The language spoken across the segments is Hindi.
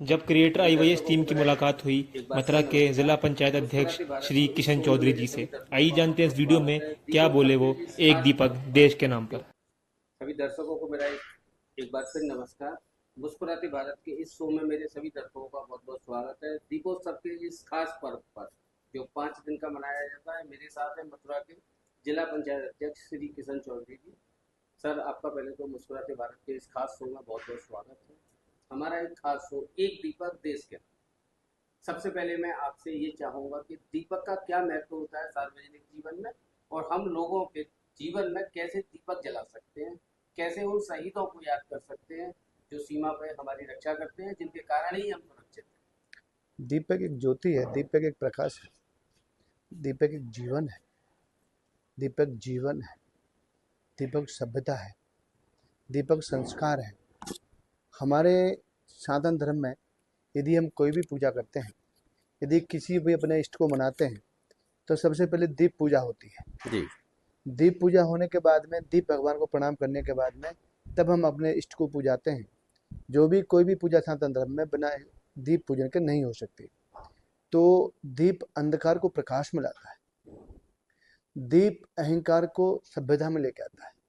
जब क्रिएटर आईवाईएस टीम की मुलाकात हुई मथुरा के जिला पंचायत अध्यक्ष श्री किशन चौधरी जी से। आइए जानते हैं इस वीडियो में क्या बोले वो एक दीपक देश के नाम पर। सभी दर्शकों को मेरा एक बार फिर नमस्कार। मुस्कुराते भारत के इस शो में मेरे सभी दर्शकों का बहुत बहुत स्वागत है। दीपोत्सव के इस खास पर्व पर जो 5 दिन का मनाया जाता है, मेरे साथ है मथुरा के जिला पंचायत अध्यक्ष श्री किशन चौधरी जी। सर, आपका पहले तो मुस्कुराते भारत के इस खास शो में बहुत बहुत स्वागत है। हमारा एक खास शो एक दीपक देश के। सबसे पहले मैं आपसे ये चाहूंगा कि दीपक का क्या महत्व होता है सार्वजनिक जीवन में, और हम लोगों के जीवन में कैसे दीपक जला सकते हैं, कैसे उन शहीदों को याद कर सकते हैं जो सीमा पर हमारी रक्षा करते हैं, जिनके कारण ही हम सुरक्षित हैं। दीपक एक ज्योति है, दीपक एक प्रकाश है, दीपक एक जीवन है, दीपक जीवन है, दीपक सभ्यता है, दीपक संस्कार है। हमारे सनातन धर्म में यदि हम कोई भी पूजा करते हैं, यदि किसी भी अपने इष्ट को मनाते हैं, तो सबसे पहले दीप पूजा होती है जी। दीप पूजा होने के बाद में, दीप भगवान को प्रणाम करने के बाद में, तब हम अपने इष्ट को पूजाते हैं। जो भी कोई भी पूजा सनातन धर्म में बिना दीप पूजन के नहीं हो सकती। तो दीप अंधकार को प्रकाश में लाता है, दीप अहंकार को सभ्यता में लेके आता है।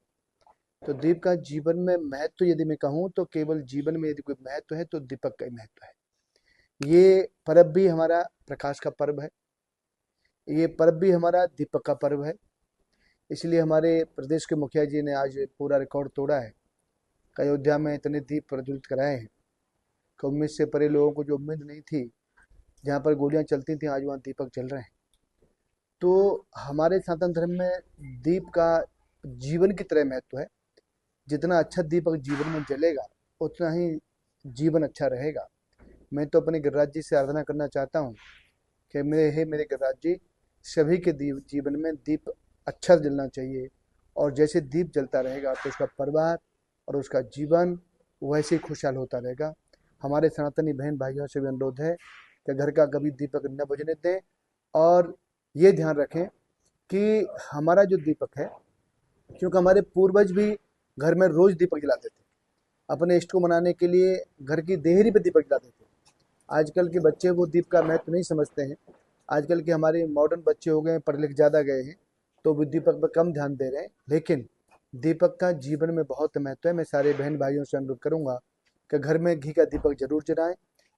तो दीप का जीवन में महत्व यदि मैं कहूँ तो केवल जीवन में यदि कोई महत्व है तो दीपक का ही महत्व है। ये पर्व भी हमारा प्रकाश का पर्व है, ये पर्व भी हमारा दीपक का पर्व है। इसलिए हमारे प्रदेश के मुखिया जी ने आज पूरा रिकॉर्ड तोड़ा है कि अयोध्या में इतने दीप प्रज्वलित कराए हैं कि उम्मीद से परे लोगों को जो उम्मीद नहीं थी, जहाँ पर गोलियां चलती थी आज वहाँ दीपक जल रहे हैं। तो हमारे सनातन धर्म में दीप का जीवन की तरह महत्व है। जितना अच्छा दीपक जीवन में जलेगा उतना ही जीवन अच्छा रहेगा। मैं तो अपने गिरिराज जी से आराधना करना चाहता हूँ कि मेरे गिरिराज जी, सभी के जीवन में दीप अच्छा जलना चाहिए, और जैसे दीप जलता रहेगा तो उसका परिवार और उसका जीवन वैसे ही खुशहाल होता रहेगा। हमारे सनातनी बहन भाइयों से भी अनुरोध है कि घर का कभी दीपक न बुझने दें, और ये ध्यान रखें कि हमारा जो दीपक है, क्योंकि हमारे पूर्वज भी घर में रोज दीपक जलाते थे, अपने इष्ट को मनाने के लिए घर की देहरी पे दीपक जलाते थे। आजकल के बच्चे वो दीप का महत्व नहीं समझते हैं। आजकल के हमारे मॉडर्न बच्चे हो गए हैं, पढ़े लिखे ज़्यादा गए हैं, तो वो दीपक पर कम ध्यान दे रहे हैं। लेकिन दीपक का जीवन में बहुत महत्व है। मैं सारे बहन भाइयों से अनुरोध करूंगा कि घर में घी का दीपक जरूर जलाएं,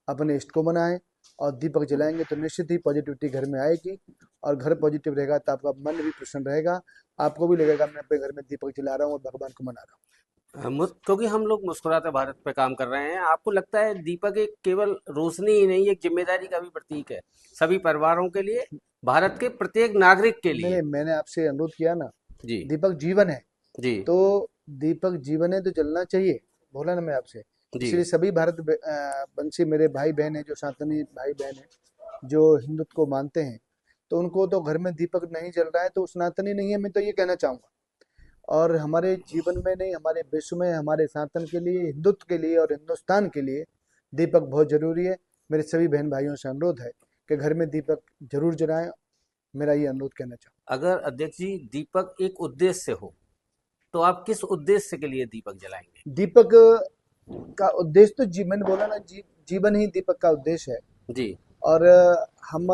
अपने इष्ट को मनाएं, और दीपक जलाएंगे तो निश्चित ही पॉजिटिविटी घर में आएगी, और घर पॉजिटिव रहेगा तो आपका मन भी प्रसन्न रहेगा। आपको भी लगेगा मैं अपने घर में दीपक जला रहा हूँ और भगवान को मना रहा हूँ। क्योंकि हम लोग मुस्कुराते भारत पे काम कर रहे हैं, आपको लगता है दीपक एक केवल रोशनी ही नहीं, एक जिम्मेदारी का भी प्रतीक है सभी परिवारों के लिए, भारत के प्रत्येक नागरिक के नहीं लिए? नहीं, मैंने आपसे अनुरोध किया ना, जी। दीपक जीवन है। जी। तो दीपक जीवन है तो जलना चाहिए, बोला ना मैं आपसे। जी। इसलिए सभी वंशी मेरे भाई बहन है, जो सनातनी भाई बहन है, जो हिंदुत्व को मानते हैं, तो उनको तो घर में दीपक नहीं जल रहा है तो सनातनी नहीं है, मैं तो ये कहना चाहूँगा। और हमारे जीवन में नहीं, हमारे विश्व में, हमारे सनातन के लिए, हिंदुत्व के लिए और हिंदुस्तान के लिए दीपक बहुत जरूरी है। मेरे सभी बहन भाइयों से अनुरोध है कि घर में दीपक जरूर जलाएं। मेरा ये अनुरोध कहना चाहूँ। अगर अध्यक्ष जी दीपक एक उद्देश्य हो, तो आप किस उद्देश्य के लिए दीपक जलाएंगे? दीपक का उद्देश्य तो मैंने बोला ना, जीवन ही दीपक का उद्देश्य है। जी। और हम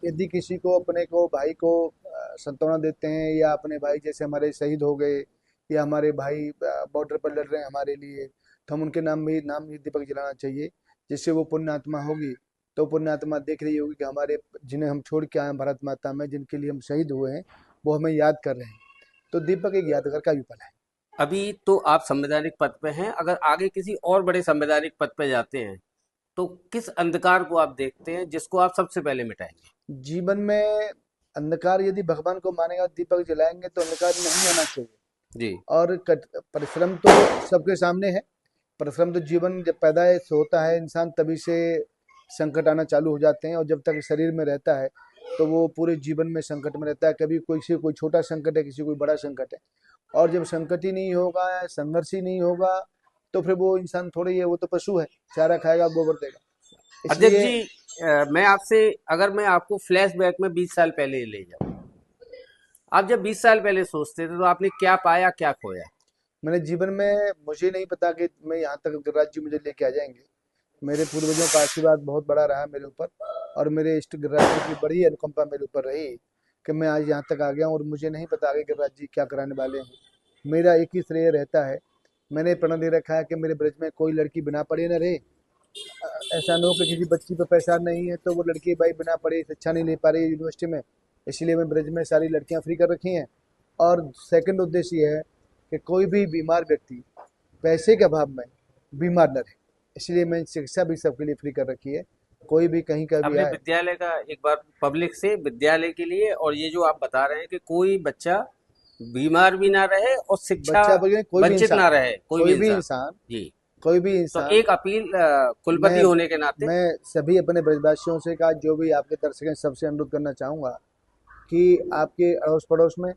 यदि किसी को, अपने को, भाई को सांत्वना देते हैं, या अपने भाई जैसे हमारे शहीद हो गए, या हमारे भाई बॉर्डर पर लड़ रहे हैं हमारे लिए, तो हम उनके नाम भी दीपक जलाना चाहिए। जिससे वो पुण्य आत्मा होगी, तो पुण्य आत्मा देख रही होगी कि हमारे, जिन्हें हम छोड़ के आए हैं भारत माता में, जिनके लिए हम शहीद हुए हैं, वो हमें याद कर रहे हैं। तो दीपक एक यादगार का भी पल है। अभी तो आप संवैधानिक पद पे हैं, अगर आगे किसी और बड़े संवैधानिक पद पे जाते हैं, तो किस अंधकार को आप देखते हैं जिसको आप सबसे पहले मिटाएंगे? जीवन में अंधकार, यदि भगवान को मानेगा, दीपक जलाएंगे तो अंधकार नहीं होना चाहिए। जी। और परिश्रम तो सबके सामने है। परिश्रम तो जीवन जब पैदा होता है इंसान, तभी से संकट आना चालू हो जाते हैं, और जब तक शरीर में रहता है तो वो पूरे जीवन में संकट में रहता है। कभी कोई छोटा संकट है, किसी कोई बड़ा संकट है, और जब संकट ही नहीं होगा, संघर्ष ही नहीं होगा, तो फिर वो इंसान थोड़ी है, वो तो पशु है, चारा खाएगा, गोबर देगा। अध्यक्ष इसलिए जी, मैं आपसे, अगर मैं आपको फ्लैशबैक में 20 साल पहले ले जाऊं, आप जब 20 साल पहले सोचते थे तो आपने क्या पाया, क्या खोया? मैंने जीवन में, मुझे नहीं पता कि मैं यहाँ तक राज्य मुझे लेके आ जाएंगे। मेरे पूर्वजों का आशीर्वाद बहुत बड़ा रहा मेरे ऊपर, और मेरे इष्ट गिरिराज जी की बड़ी अनुकंपा मेरे ऊपर रही कि मैं आज यहाँ तक आ गया हूँ, और मुझे नहीं पता आगे गिरिराज जी क्या कराने वाले हैं। मेरा एक ही श्रेय रहता है, मैंने प्रण ले रखा है कि मेरे ब्रज में कोई लड़की बिना पढ़े न रहे। ऐसा ना हो कि किसी बच्ची पे पैसा नहीं है तो वो लड़की भाई बिना पढ़े शिक्षा नहीं ले पा रही है यूनिवर्सिटी में, इसलिए मैं ब्रज में सारी लड़कियां फ्री कर रखी हैं। और सेकंड उद्देश्य ये है कि कोई भी बीमार व्यक्ति पैसे के अभाव में बीमार न रहे, इसलिए मैं शिक्षा भी सबके लिए फ्री कर रखी है। कोई भी कहीं का भी अपने आए, विद्यालय का एक बार पब्लिक से विद्यालय के लिए, और ये जो आप बता रहे हैं कि कोई बच्चा बीमार भी ना रहे और शिक्षा बच्चा बोलिए वंचित ना रहे, कोई भी कोई भी इंसान। इंसान जी। कोई भी तो इंसान एक अपील कुलपति मैं होने के नाते। मैं सभी अपने ब्रजवासियों से का जो भी आपके दर्शक हैं सबसे अनुरोध करना चाहूँगा कि आपके अड़ोस पड़ोस में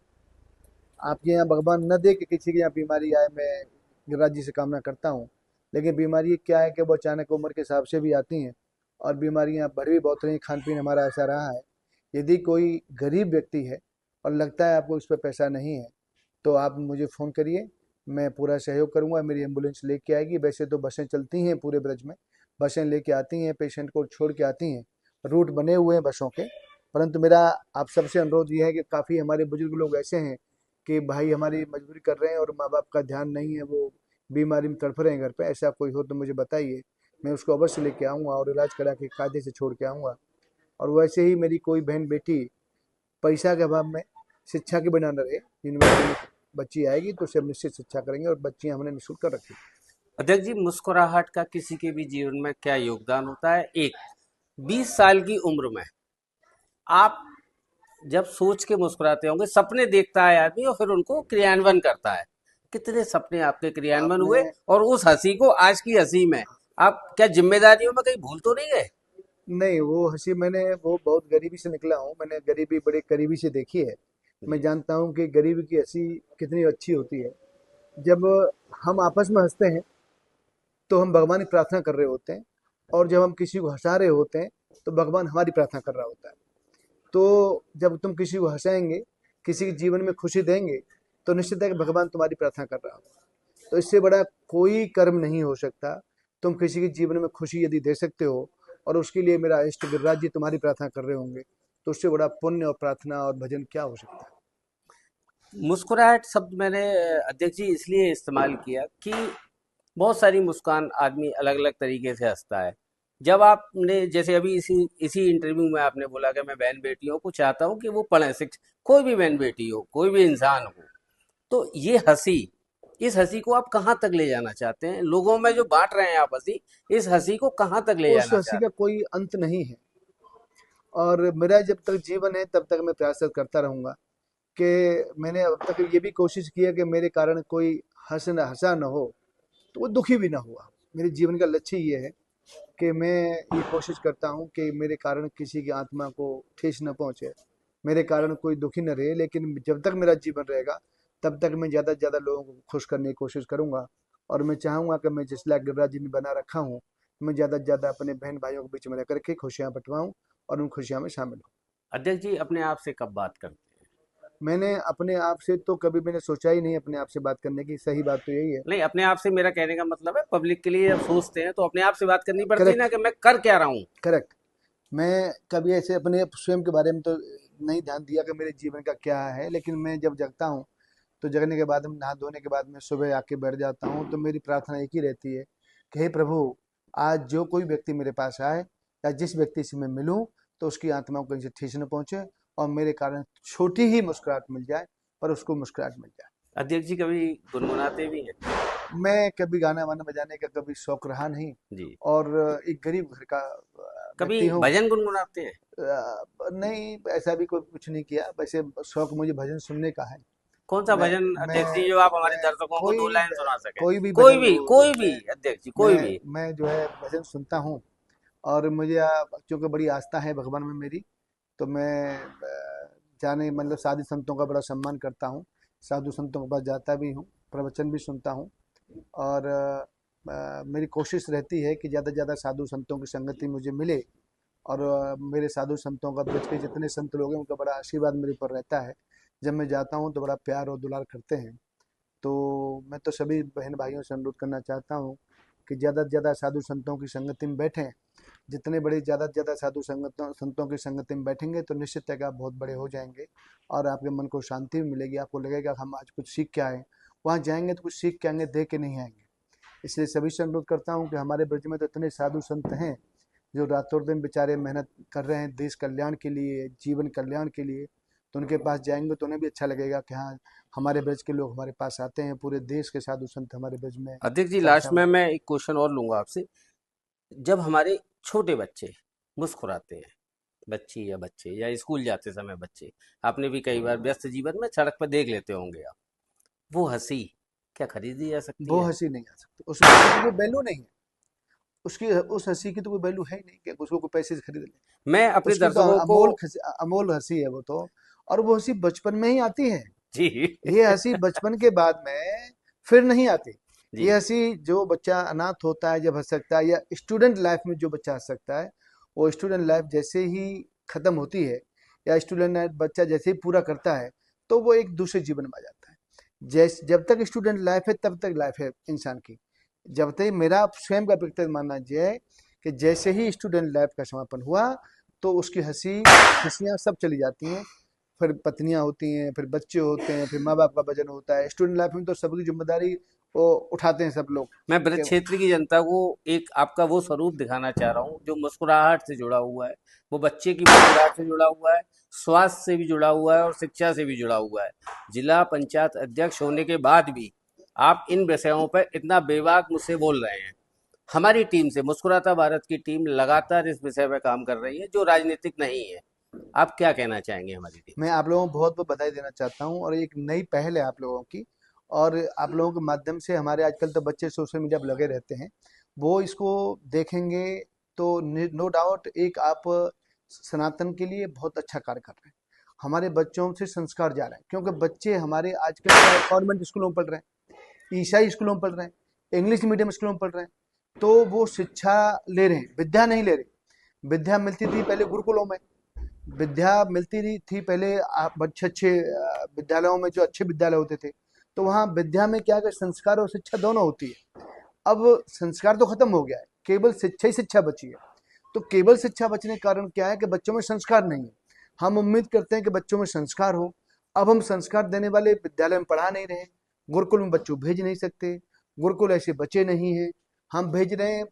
आपके यहाँ भगवान न दे कि किसी के यहाँ बीमारी आए, मैं गिरिराज जी से कामना करता हूँ। लेकिन बीमारी क्या है कि वो अचानक उम्र के हिसाब से भी आती हैं, और बीमारियाँ बढ़ भी बहुत रही हैं, खान पीन हमारा ऐसा रहा है। यदि कोई गरीब व्यक्ति है और लगता है आपको उस पर पैसा नहीं है, तो आप मुझे फ़ोन करिए, मैं पूरा सहयोग करूँगा, मेरी एम्बुलेंस लेके आएगी। वैसे तो बसें चलती हैं पूरे ब्रज में, बसें लेके आती हैं, पेशेंट को छोड़ के आती हैं, रूट बने हुए हैं बसों के। परंतु मेरा आप सबसे अनुरोध ये है कि काफ़ी हमारे बुजुर्ग लोग ऐसे हैं कि भाई हमारी मजबूरी कर रहे हैं और माँ बाप का ध्यान नहीं है, वो बीमारी में तड़फ रहे हैं घर पे। ऐसा कोई हो तो मुझे बताइए, मैं उसको अवश्य लेके आऊँगा और इलाज करा के कायदे से छोड़ के आऊँगा। और वैसे ही मेरी कोई बहन बेटी पैसा के अभाव में शिक्षा के बिना न रहे, यूनिवर्सिटी में बच्ची आएगी तो उसे हम निश्चित शिक्षा करेंगे, और बच्चियाँ हमने निःशुल्क कर रखी। अध्यक्ष जी, मुस्कुराहट का किसी के भी जीवन में क्या योगदान होता है? एक 20 साल की उम्र में आप जब सोच के मुस्कुराते होंगे, सपने देखता है आदमी और फिर उनको क्रियान्वयन करता है, कितने सपने आपके क्रियान्वयन आपने हुए? और उस हंसी को आज की हंसी में आप क्या जिम्मेदारियों में कहीं भूल तो नहीं गए? नहीं, वो हंसी मैंने वो बहुत गरीबी से निकला हूँ, मैंने गरीबी बड़े करीबी से देखी है। मैं जी। जानता हूँ कि गरीबी की हंसी कितनी अच्छी होती है। जब हम आपस में हंसते हैं तो हम भगवान की प्रार्थना कर रहे होते हैं, और जब हम किसी को हंसा रहे होते हैं तो भगवान हमारी प्रार्थना कर रहा होता है। तो जब तुम किसी को हंसाएंगे, किसी के जीवन में खुशी देंगे, तो निश्चित है कि भगवान तुम्हारी प्रार्थना कर रहा होगा। तो इससे बड़ा कोई कर्म नहीं हो सकता। तुम किसी के जीवन में खुशी यदि दे सकते हो, और उसके लिए मेरा इष्ट गिरिराज जी तुम्हारी प्रार्थना कर रहे होंगे, तो उससे बड़ा पुण्य और प्रार्थना और भजन क्या हो सकता है। मुस्कुराहट शब्द मैंने अध्यक्ष जी इसलिए इस्तेमाल किया कि बहुत सारी मुस्कान आदमी अलग अलग तरीके से हंसता है। जब आपने जैसे अभी इसी इसी इंटरव्यू में आपने बोला कि मैं बहन बेटियों को चाहता हूं कि वो पढ़ें, शिक्षा, कोई भी बहन बेटी हो, कोई भी इंसान हो, तो ये हंसी, इस हंसी को आप कहाँ तक ले जाना चाहते हैं? लोगों में जो बांट रहे हैं आप हंसी, इस हंसी को कहाँ तक ले उस जाना हंसी का चाहते कोई अंत नहीं है, और मेरा जब तक जीवन है तब तक मैं प्रयास करता रहूंगा कि मैंने अब तक ये भी कोशिश की है कि मेरे कारण कोई हंसा न हो, तो वो दुखी भी ना हुआ। मेरे जीवन का लक्ष्य ये है कि मैं ये कोशिश करता हूँ कि मेरे कारण किसी की आत्मा को ठेस न पहुँचे, मेरे कारण कोई दुखी न रहे। लेकिन जब तक मेरा जीवन रहेगा तब तक मैं ज़्यादा से ज़्यादा लोगों को खुश करने की कोशिश करूँगा, और मैं चाहूँगा कि मैं जिस लायक गिरिराज जी ने बना रखा हूँ, मैं ज़्यादा से ज़्यादा अपने बहन भाइयों के बीच में रह करके खुशियाँ बंटवाऊँ और उन खुशियों में शामिल हूँ। हैं? अध्यक्ष जी, अपने आप से कब बात करते हैं? मैंने अपने आप से तो कभी मैंने सोचा ही नहीं अपने आप से बात करने की, सही बात तो यही है। नहीं, अपने आप से मेरा कहने का मतलब है पब्लिक के लिए जब सोचते हैं तो अपने आप से बात करनी पड़ती है ना करेक्ट, कि मैं कर क्या रहा हूँ। करेक्ट। मैं कभी ऐसे अपने स्वयं के बारे में तो नहीं ध्यान दिया कि मेरे जीवन का क्या है, लेकिन मैं जब जगता हूँ तो जगने के बाद में नहा धोने के बाद में सुबह आके बैठ जाता हूँ, तो मेरी प्रार्थना एक ही रहती है कि हे प्रभु, आज जो कोई व्यक्ति मेरे पास आए या जिस व्यक्ति से मैं मिलूं, तो उसकी आत्मा को कहीं से ठेस न पहुंचे, और मेरे कारण छोटी ही मुस्कुराहट मिल जाए, पर उसको मुस्कुराहट मिल जाए। अध्यक्ष जी, कभी गुनगुनाते भी हैं? मैं कभी गाना वाना बजाने का कभी शौक रहा नहीं, जी। और एक गरीब घर का कभी व्यक्ति हूँ। भजन गुनगुनाते हैं? नहीं, ऐसा भी कोई कुछ नहीं किया, वैसे शौक मुझे भजन सुनने का है। कौन सा मैं भजन अध्यक्ष मैं जी जो आप हमारे मैं दर्शकों को कोई दो लाइन सुना सके? कोई भी कोई भजन भी, हो, कोई भी मैं अध्यक्ष जी, कोई मैं भी। मैं जो है भजन सुनता हूँ। और मुझे चूंकि बड़ी आस्था है भगवान में मेरी, तो मैं जाने मतलब साधु संतों का बड़ा सम्मान करता हूँ, साधु संतों के पास जाता भी हूँ, प्रवचन भी सुनता हूँ। और मेरी कोशिश रहती है कि ज़्यादा से ज़्यादा साधु संतों की संगति मुझे मिले, और मेरे साधु संतों का ब्रज के जितने संत लोग हैं उनका बड़ा आशीर्वाद मेरे ऊपर रहता है। जब मैं जाता हूँ तो बड़ा प्यार और दुलार करते हैं। तो मैं तो सभी बहन भाइयों से अनुरोध करना चाहता हूँ कि ज़्यादा से ज़्यादा साधु संतों की संगति में बैठें। जितने बड़े ज़्यादा से ज़्यादा साधु संतों की संगति में बैठेंगे तो निश्चित है कि आप बहुत बड़े हो जाएंगे और आपके मन को शांति भी मिलेगी। आपको लगेगा हम आज कुछ सीख के आए, वहाँ जाएंगे तो कुछ सीख के आएंगे, दे के नहीं आएंगे। इसलिए सभी से अनुरोध करता हूँ कि हमारे ब्रज में तो इतने साधु संत हैं जो रातों दिन बेचारे मेहनत कर रहे हैं देश कल्याण के लिए, जीवन कल्याण के लिए। तो उनके पास जाएंगे तो उन्हें भी अच्छा लगेगा कि हाँ, हमारे ब्रज के लोग हमारे पास आते हैं, पूरे देश के साधु संत हमारे ब्रज में अध्यक्ष जी, साथ लास्ट में मैं एक क्वेश्चन और लूंगा आपसे। जब हमारे छोटे बच्चे मुस्कुराते हैं, बच्ची या बच्चे या स्कूल जाते समय बच्चे, आपने भी कई बार व्यस्त जीवन में सड़क पर देख लेते होंगे आप, वो हंसी क्या खरीदी जा सकती वो है? हंसी नहीं आ सकती, उस हंसी की कोई वैल्यू नहीं है। उसकी उस हंसी की तो कोई वैल्यू है ही नहीं कि उसको कोई पैसे से खरीद ले। मैं अपने उसकी तो दर्शकों को अमोल हंसी है वो तो। और वो हंसी बचपन में ही आती है। जी ये हंसी बचपन के बाद में फिर नहीं आती। जी ये हंसी जो बच्चा अनाथ होता है जब हंस सकता है, या स्टूडेंट लाइफ में जो बच्चा हंस सकता है, वो स्टूडेंट लाइफ जैसे ही खत्म होती है या स्टूडेंट लाइफ बच्चा जैसे ही पूरा करता है तो वो एक दूसरे जीवन में आ जाता है। जब तक स्टूडेंट लाइफ है तब तक लाइफ है इंसान की। जब तक मेरा स्वयं का व्यक्तिगत मानना है कि जैसे ही स्टूडेंट लाइफ का समापन हुआ तो उसकी खुशियाँ सब चली जाती हैं। फिर पत्नियां होती हैं, फिर बच्चे होते हैं, फिर माँ बाप का वजन होता है। स्टूडेंट लाइफ में तो सबकी जिम्मेदारी वो उठाते हैं सब लोग मैं ब्रज कि क्षेत्र की जनता को एक आपका वो स्वरूप दिखाना चाह रहा हूँ जो मुस्कुराहट से जुड़ा हुआ है, वो बच्चे की मुस्कुराहट से जुड़ा हुआ है, स्वास्थ्य से भी जुड़ा हुआ है और शिक्षा से भी जुड़ा हुआ है। जिला पंचायत अध्यक्ष होने के बाद भी आप इन विषयों पर इतना बेबाक मुझसे बोल रहे हैं। हमारी टीम से मुस्कुराता भारत की टीम लगातार इस विषय पर काम कर रही है जो राजनीतिक नहीं है। आप क्या कहना चाहेंगे हमारी टीम मैं से? आप लोगों को बहुत बहुत बधाई देना चाहता हूँ और एक नई पहल है आप लोगों की। और आप लोगों के माध्यम से हमारे आजकल तो बच्चे सोशल मीडिया पर लगे रहते हैं, वो इसको देखेंगे तो नो डाउट एक आप सनातन के लिए बहुत अच्छा कार्य कर रहे हैं। हमारे बच्चों से संस्कार जा रहे हैं क्योंकि बच्चे हमारे आजकल कॉन्वेंट स्कूलों में पढ़ रहे हैं, ईसाई स्कूलों में पढ़ रहे हैं, इंग्लिश मीडियम स्कूलों में पढ़ रहे हैं। तो वो शिक्षा ले रहे हैं, विद्या नहीं ले रहे। विद्या मिलती थी पहले गुरुकुलों में, विद्या मिलती रही थी पहले अच्छे अच्छे विद्यालयों में, जो अच्छे विद्यालय होते थे। तो वहाँ विद्या में क्या, कि संस्कार और शिक्षा दोनों होती है। अब संस्कार तो खत्म हो गया है, केवल शिक्षा ही शिक्षा बची है। तो केवल शिक्षा बचने के कारण क्या है कि बच्चों में संस्कार नहीं है। हम उम्मीद करते हैं कि बच्चों में संस्कार हो। अब हम संस्कार देने वाले विद्यालय में पढ़ा नहीं रहे, गुरुकुल में बच्चों भेज नहीं सकते, गुरुकुल ऐसे बच्चे नहीं हैं। हम भेज रहे हैं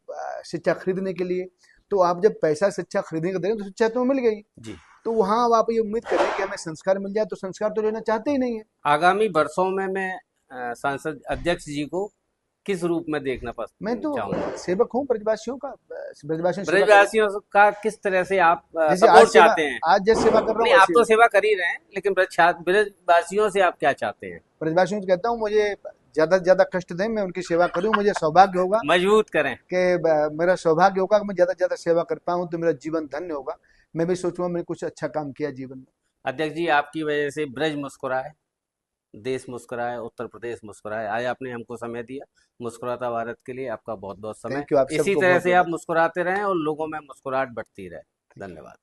शिक्षा खरीदने के लिए। तो आप जब पैसा शिक्षा खरीदने का दे रहे हैं तो शिक्षा तो मिल गई, जी, तो वहाँ अब आप ये उम्मीद करें कि हमें संस्कार मिल जाए, तो संस्कार तो लेना चाहते ही नहीं है। आगामी वर्षों में मैं सांसद अध्यक्ष जी को किस रूप में देखना मैं पसंद तो चाहूंगा? सेवक हूँ ब्रजवासियों का, ब्रजवासियों की सेवा करूँ। ब्रजवासियों का किस तरह से आप जैसे सपोर्ट चाहते हैं? आज जैसे सेवा कर रहा नहीं, हूँ आप वैसे तो सेवा कर ही रहे हैं, लेकिन ब्रजवासियों से आप क्या चाहते हैं? ब्रजवासियों से कहता हूँ मुझे ज्यादा से ज्यादा कष्ट दें, मैं उनकी सेवा करूँ। मुझे सौभाग्य होगा मजबूत करें। कि मेरा सौभाग्य होगा कि मैं ज्यादा से ज्यादा सेवा कर पाऊँ तो मेरा जीवन धन्य होगा। मैं भी सोचूंगा मैंने कुछ अच्छा काम किया जीवन में। अध्यक्ष जी, आपकी वजह से ब्रज मुस्कुराए, देश मुस्कुराए, उत्तर प्रदेश मुस्कुराए। आज आपने हमको समय दिया मुस्कुराता भारत के लिए, आपका बहुत बहुत समय। थैंक यू, आप इसी सबको तरह बहुत से बहुत आप मुस्कुराते रहें और लोगों में मुस्कुराहट बढ़ती रहे। धन्यवाद।